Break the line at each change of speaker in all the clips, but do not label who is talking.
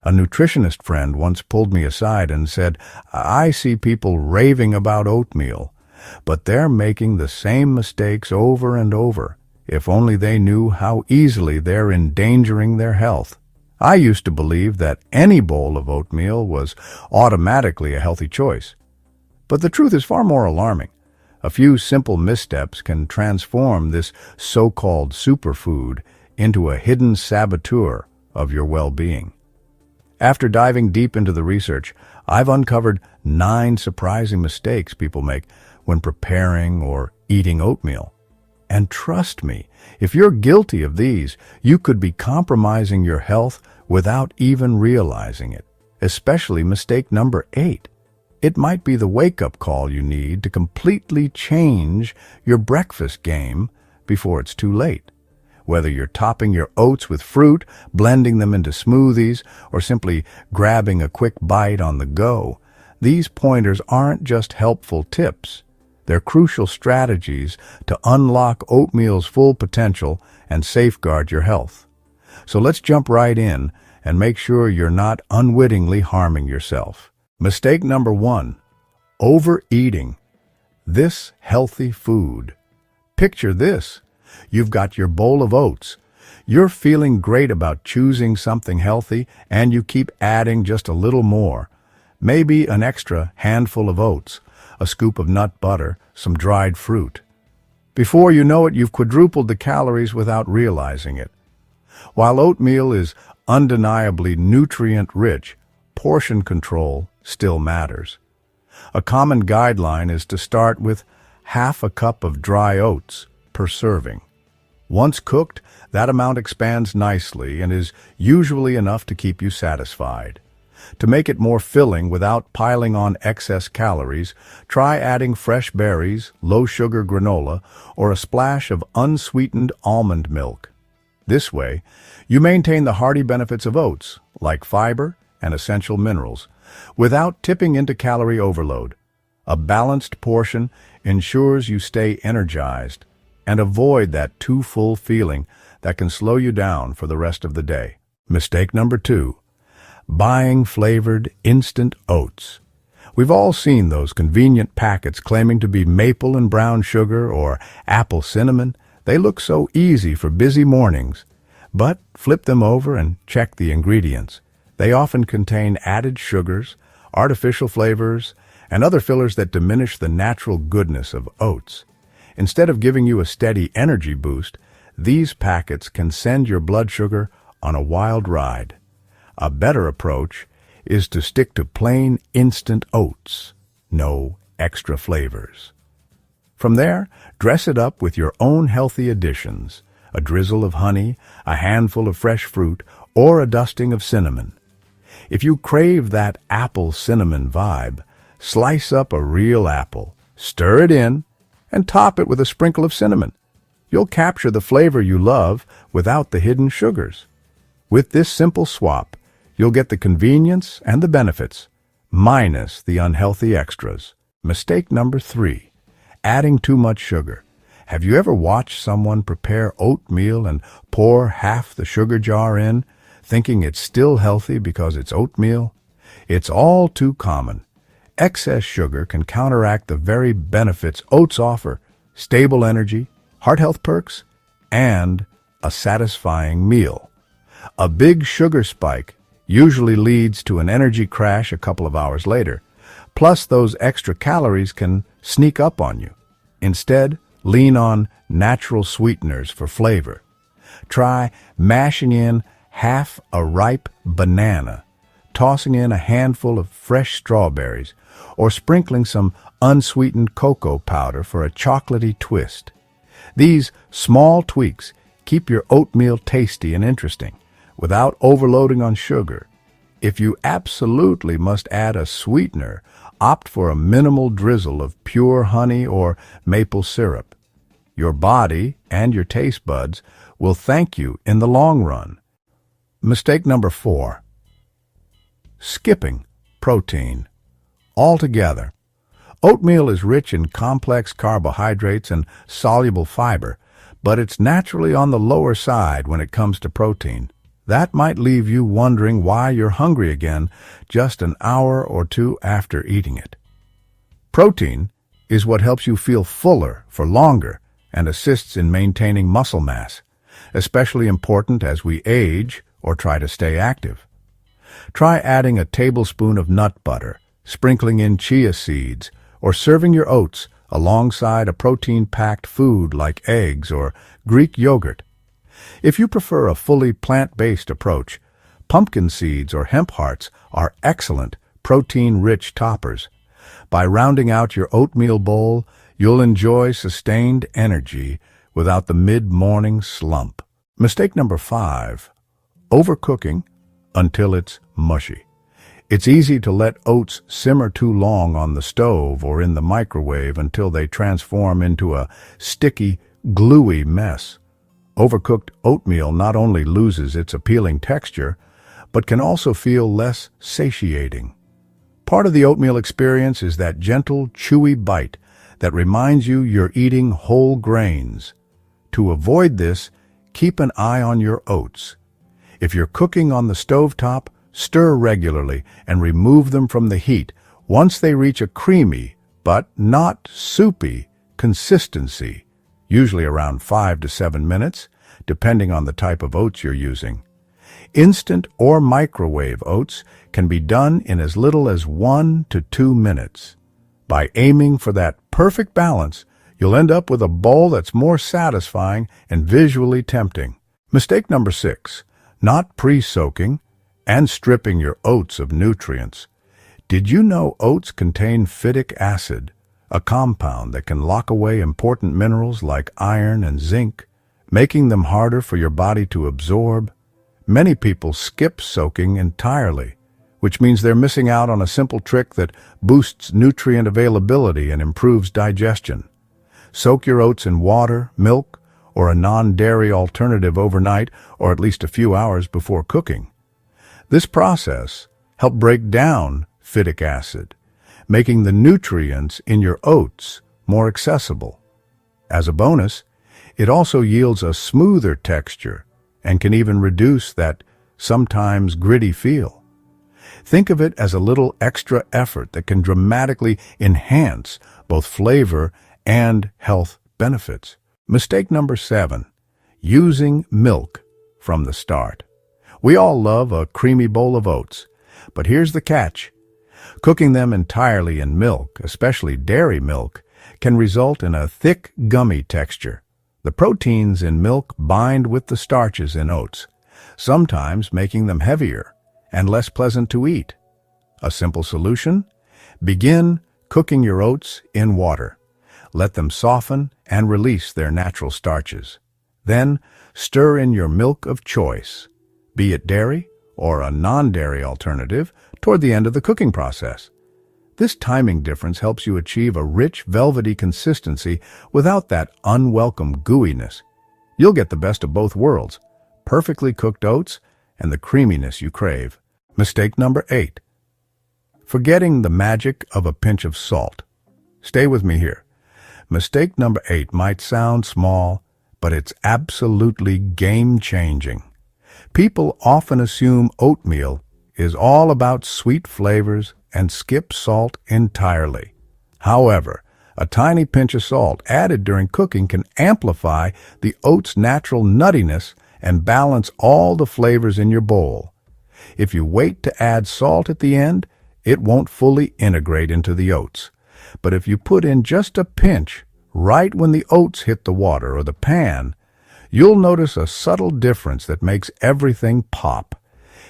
A nutritionist friend once pulled me aside and said, "I see people raving about oatmeal, but they're making the same mistakes over and over. If only they knew how easily they're endangering their health." I used to believe that any bowl of oatmeal was automatically a healthy choice. But the truth is far more alarming. A few simple missteps can transform this so-called superfood into a hidden saboteur of your well-being. After diving deep into the research, I've uncovered 9 surprising mistakes people make when preparing or eating oatmeal. And trust me, if you're guilty of these, you could be compromising your health without even realizing it, especially mistake number 8. It might be the wake-up call you need to completely change your breakfast game before it's too late. Whether you're topping your oats with fruit, blending them into smoothies, or simply grabbing a quick bite on the go, these pointers aren't just helpful tips. They're crucial strategies to unlock oatmeal's full potential and safeguard your health. So let's jump right in and make sure you're not unwittingly harming yourself. Mistake number 1, overeating this healthy food. Picture this. You've got your bowl of oats. You're feeling great about choosing something healthy, and you keep adding just a little more. Maybe an extra handful of oats, a scoop of nut butter, some dried fruit. Before you know it, you've quadrupled the calories without realizing it. While oatmeal is undeniably nutrient-rich, portion control still matters. A common guideline is to start with half a cup of dry oats per serving. Once cooked, that amount expands nicely and is usually enough to keep you satisfied. To make it more filling without piling on excess calories, try adding fresh berries, low-sugar granola, or a splash of unsweetened almond milk. This way, you maintain the hearty benefits of oats, like fiber and essential minerals, without tipping into calorie overload. A balanced portion ensures you stay energized and avoid that too full feeling that can slow you down for the rest of the day. Mistake number 2, buying flavored instant oats. We've all seen those convenient packets claiming to be maple and brown sugar or apple cinnamon. They look so easy for busy mornings, but flip them over and check the ingredients. They often contain added sugars, artificial flavors, and other fillers that diminish the natural goodness of oats. Instead of giving you a steady energy boost, these packets can send your blood sugar on a wild ride. A better approach is to stick to plain instant oats, no extra flavors. From there, dress it up with your own healthy additions, a drizzle of honey, a handful of fresh fruit, or a dusting of cinnamon. If you crave that apple cinnamon vibe, slice up a real apple, stir it in, and top it with a sprinkle of cinnamon. You'll capture the flavor you love without the hidden sugars. With this simple swap, you'll get the convenience and the benefits, minus the unhealthy extras. Mistake number 3, adding too much sugar. Have you ever watched someone prepare oatmeal and pour half the sugar jar in, thinking it's still healthy because it's oatmeal? It's all too common. Excess sugar can counteract the very benefits oats offer: stable energy, heart health perks, and a satisfying meal. A big sugar spike usually leads to an energy crash a couple of hours later. Plus, those extra calories can sneak up on you. Instead, lean on natural sweeteners for flavor. Try mashing in half a ripe banana, tossing in a handful of fresh strawberries, or sprinkling some unsweetened cocoa powder for a chocolatey twist. These small tweaks keep your oatmeal tasty and interesting, without overloading on sugar. If you absolutely must add a sweetener, opt for a minimal drizzle of pure honey or maple syrup. Your body and your taste buds will thank you in the long run. Mistake number 4, skipping protein altogether. Oatmeal is rich in complex carbohydrates and soluble fiber, but it's naturally on the lower side when it comes to protein. That might leave you wondering why you're hungry again just an hour or two after eating it. Protein is what helps you feel fuller for longer and assists in maintaining muscle mass, especially important as we age or try to stay active. Try adding a tablespoon of nut butter, sprinkling in chia seeds, or serving your oats alongside a protein-packed food like eggs or Greek yogurt. If you prefer a fully plant-based approach, pumpkin seeds or hemp hearts are excellent protein-rich toppers. By rounding out your oatmeal bowl, you'll enjoy sustained energy without the mid-morning slump. Mistake number 5, overcooking until it's mushy. It's easy to let oats simmer too long on the stove or in the microwave until they transform into a sticky, gluey mess. Overcooked oatmeal not only loses its appealing texture, but can also feel less satiating. Part of the oatmeal experience is that gentle, chewy bite that reminds you you're eating whole grains. To avoid this, keep an eye on your oats. If you're cooking on the stovetop, stir regularly and remove them from the heat once they reach a creamy, but not soupy, consistency, usually around 5 to 7 minutes, depending on the type of oats you're using. Instant or microwave oats can be done in as little as 1 to 2 minutes. By aiming for that perfect balance, you'll end up with a bowl that's more satisfying and visually tempting. Mistake number 6, not pre-soaking and stripping your oats of nutrients. Did you know oats contain phytic acid, a compound that can lock away important minerals like iron and zinc, making them harder for your body to absorb? Many people skip soaking entirely, which means they're missing out on a simple trick that boosts nutrient availability and improves digestion. Soak your oats in water, milk, or a non-dairy alternative overnight or at least a few hours before cooking. This process helps break down phytic acid, making the nutrients in your oats more accessible. As a bonus, it also yields a smoother texture and can even reduce that sometimes gritty feel. Think of it as a little extra effort that can dramatically enhance both flavor and health benefits. Mistake number 7, using milk from the start. We all love a creamy bowl of oats, but here's the catch. Cooking them entirely in milk, especially dairy milk, can result in a thick, gummy texture. The proteins in milk bind with the starches in oats, sometimes making them heavier and less pleasant to eat. A simple solution? Begin cooking your oats in water. Let them soften and release their natural starches. Then stir in your milk of choice, be it dairy or a non-dairy alternative, toward the end of the cooking process. This timing difference helps you achieve a rich, velvety consistency without that unwelcome gooiness. You'll get the best of both worlds, perfectly cooked oats and the creaminess you crave. Mistake number 8, forgetting the magic of a pinch of salt. Stay with me here. Mistake number 8 might sound small, but it's absolutely game-changing. People often assume oatmeal is all about sweet flavors and skip salt entirely. However, a tiny pinch of salt added during cooking can amplify the oat's natural nuttiness and balance all the flavors in your bowl. If you wait to add salt at the end, it won't fully integrate into the oats. But if you put in just a pinch right when the oats hit the water or the pan, you'll notice a subtle difference that makes everything pop.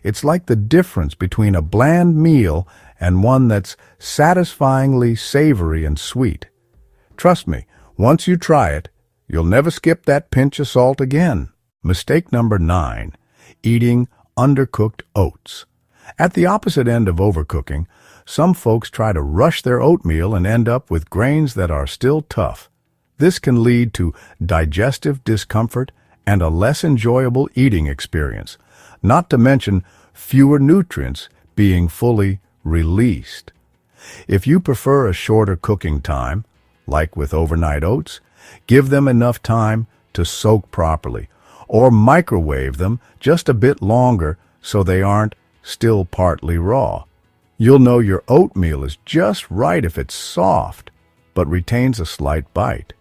It's like the difference between a bland meal and one that's satisfyingly savory and sweet. Trust me, once you try it, you'll never skip that pinch of salt again. Mistake number 9, eating undercooked oats. At the opposite end of overcooking, some folks try to rush their oatmeal and end up with grains that are still tough. This can lead to digestive discomfort and a less enjoyable eating experience, not to mention fewer nutrients being fully released. If you prefer a shorter cooking time, like with overnight oats, give them enough time to soak properly, or microwave them just a bit longer so they aren't still partly raw. You'll know your oatmeal is just right if it's soft, but retains a slight bite.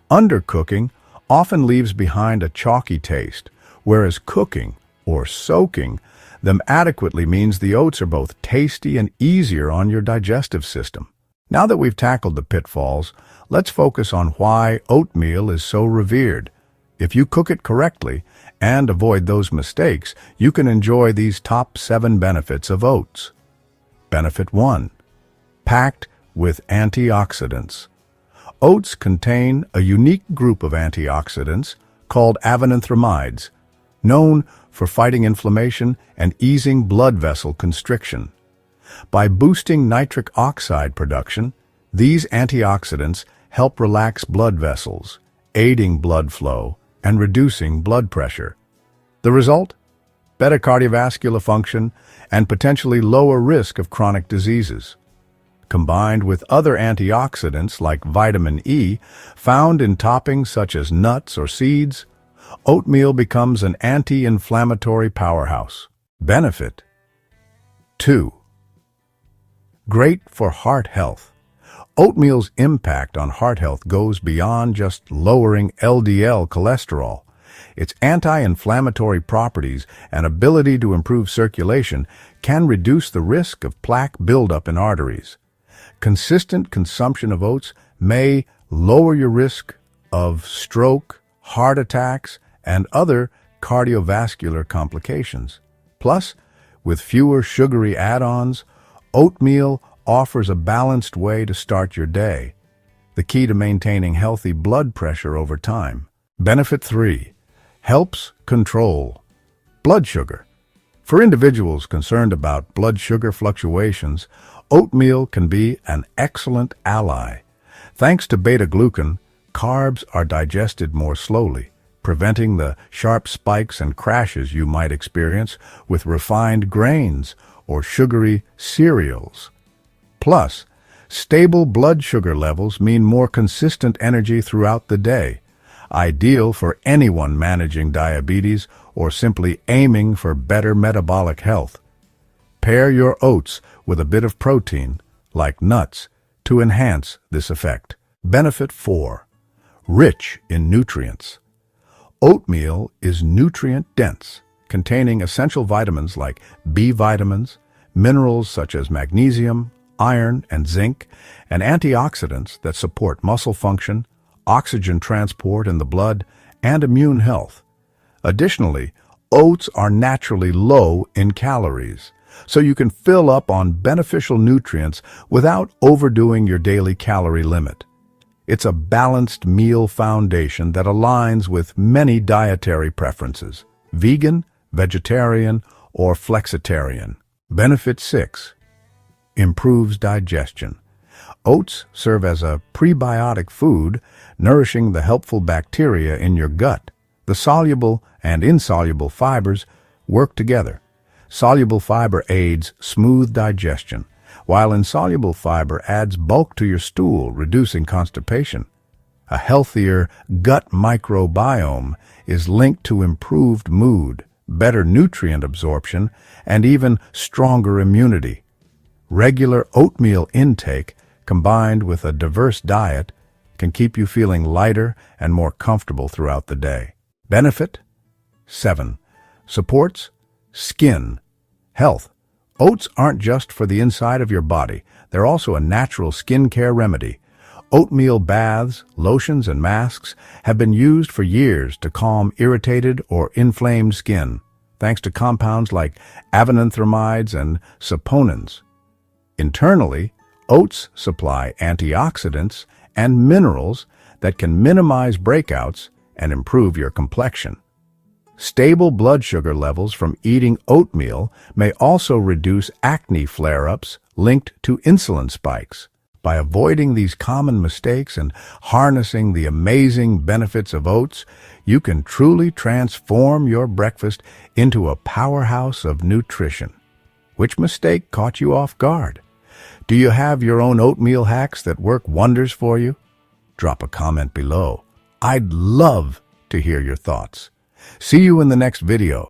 Undercooking often leaves behind a chalky taste, whereas cooking, or soaking, them adequately means the oats are both tasty and easier on your digestive system. Now that we've tackled the pitfalls, let's focus on why oatmeal is so revered. If you cook it correctly and avoid those mistakes, you can enjoy these top 7 benefits of oats. Benefit 1. Packed with antioxidants. Oats contain a unique group of antioxidants called avenanthramides, known for fighting inflammation and easing blood vessel constriction. By boosting nitric oxide production, these antioxidants help relax blood vessels, aiding blood flow and reducing blood pressure. The result? Better cardiovascular function and potentially lower risk of chronic diseases. Combined with other antioxidants like vitamin E found in toppings such as nuts or seeds, oatmeal becomes an anti-inflammatory powerhouse. Benefit 2. Great for heart health. Oatmeal's impact on heart health goes beyond just lowering LDL cholesterol. Its anti-inflammatory properties and ability to improve circulation can reduce the risk of plaque buildup in arteries. Consistent consumption of oats may lower your risk of stroke, heart attacks, and other cardiovascular complications. Plus, with fewer sugary add-ons, oatmeal offers a balanced way to start your day, the key to maintaining healthy blood pressure over time. Benefit 3. Helps control blood sugar. For individuals concerned about blood sugar fluctuations, oatmeal can be an excellent ally. Thanks to beta-glucan, carbs are digested more slowly, preventing the sharp spikes and crashes you might experience with refined grains or sugary cereals. Plus, stable blood sugar levels mean more consistent energy throughout the day, ideal for anyone managing diabetes or simply aiming for better metabolic health. Pair your oats with a bit of protein, like nuts, to enhance this effect. Benefit 4. Rich in nutrients. Oatmeal is nutrient-dense, containing essential vitamins like B vitamins, minerals such as magnesium, iron, and zinc, and antioxidants that support muscle function, oxygen transport in the blood, and immune health. Additionally, oats are naturally low in calories, so you can fill up on beneficial nutrients without overdoing your daily calorie limit. It's a balanced meal foundation that aligns with many dietary preferences: vegan, vegetarian, or flexitarian. Benefit 6. Improves digestion. Oats serve as a prebiotic food, nourishing the helpful bacteria in your gut. The soluble and insoluble fibers work together. Soluble fiber aids smooth digestion, while insoluble fiber adds bulk to your stool, reducing constipation. A healthier gut microbiome is linked to improved mood, better nutrient absorption, and even stronger immunity. Regular oatmeal intake, combined with a diverse diet, can keep you feeling lighter and more comfortable throughout the day. Benefit 7. Supports skin health. Oats aren't just for the inside of your body. They're also a natural skincare remedy. Oatmeal baths, lotions, and masks have been used for years to calm irritated or inflamed skin, thanks to compounds like avenanthramides and saponins. Internally, oats supply antioxidants and minerals that can minimize breakouts and improve your complexion. Stable blood sugar levels from eating oatmeal may also reduce acne flare-ups linked to insulin spikes. By avoiding these common mistakes and harnessing the amazing benefits of oats, you can truly transform your breakfast into a powerhouse of nutrition. Which mistake caught you off guard? Do you have your own oatmeal hacks that work wonders for you? Drop a comment below. I'd love to hear your thoughts. See you in the next video.